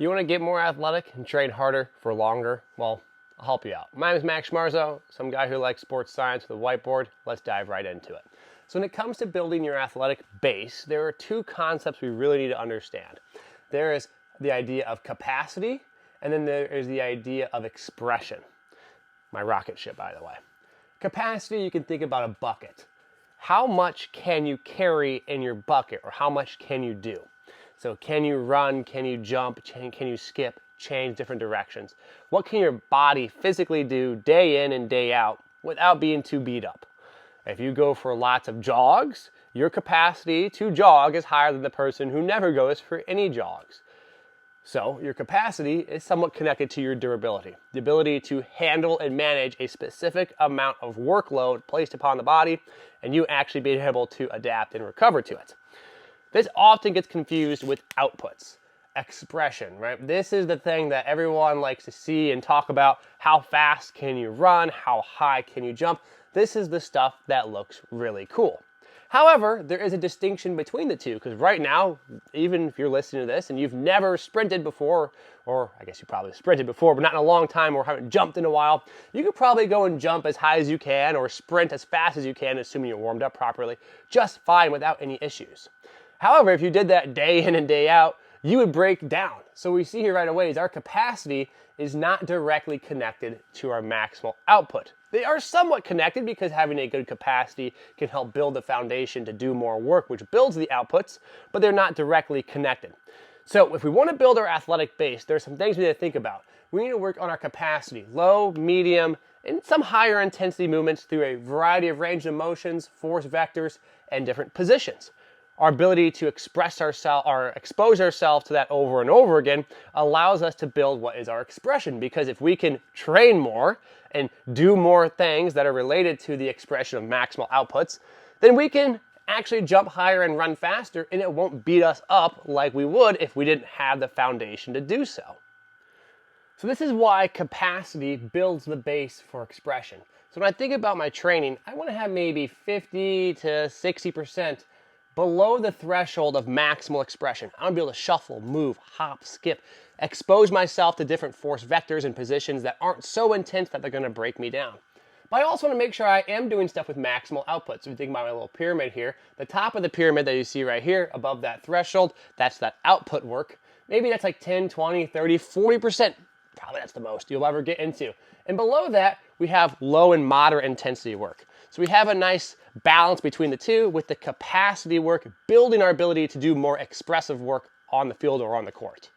You want to get more athletic and train harder for longer? Well, I'll help you out. My name is Max Schmarzo, some guy who likes sports science with a whiteboard. Let's dive right into it. So when it comes to building your athletic base, there are two concepts we really need to understand. There is the idea of capacity, and then there is the idea of expression. My rocket ship, by the way. Capacity, you can think about a bucket. How much can you carry in your bucket, or how much can you do? So can you run, can you jump, can you skip, change different directions? What can your body physically do day in and day out without being too beat up? If you go for lots of jogs, your capacity to jog is higher than the person who never goes for any jogs. So your capacity is somewhat connected to your durability, the ability to handle and manage a specific amount of workload placed upon the body, and you actually being able to adapt and recover to it. This often gets confused with outputs, expression, right? This is the thing that everyone likes to see and talk about. How fast can you run? How high can you jump? This is the stuff that looks really cool. However, there is a distinction between the two, because right now, even if you're listening to this and you've never sprinted before, or I guess you probably sprinted before, but not in a long time, or haven't jumped in a while, you could probably go and jump as high as you can or sprint as fast as you can, assuming you're warmed up properly, just fine without any issues. However, if you did that day in and day out, you would break down. So what we see here right away is our capacity is not directly connected to our maximal output. They are somewhat connected because having a good capacity can help build the foundation to do more work, which builds the outputs, but they're not directly connected. So if we want to build our athletic base, there are some things we need to think about. We need to work on our capacity, low, medium, and some higher intensity movements through a variety of range of motions, force vectors, and different positions. Our ability to express ourselves or expose ourselves to that over and over again allows us to build what is our expression, because if we can train more and do more things that are related to the expression of maximal outputs, then we can actually jump higher and run faster, and it won't beat us up like we would if we didn't have the foundation to do so. So this is why capacity builds the base for expression. So when I think about my training, I want to have maybe 50 to 60% below the threshold of maximal expression. I want to be able to shuffle, move, hop, skip, expose myself to different force vectors and positions that aren't so intense that they're going to break me down. But I also want to make sure I am doing stuff with maximal output. So if you think about my little pyramid here, the top of the pyramid that you see right here above that threshold, that's that output work. Maybe that's like 10, 20, 30, 40%. Probably that's the most you'll ever get into. And below that, we have low and moderate intensity work. So we have a nice balance between the two, with the capacity work building our ability to do more expressive work on the field or on the court.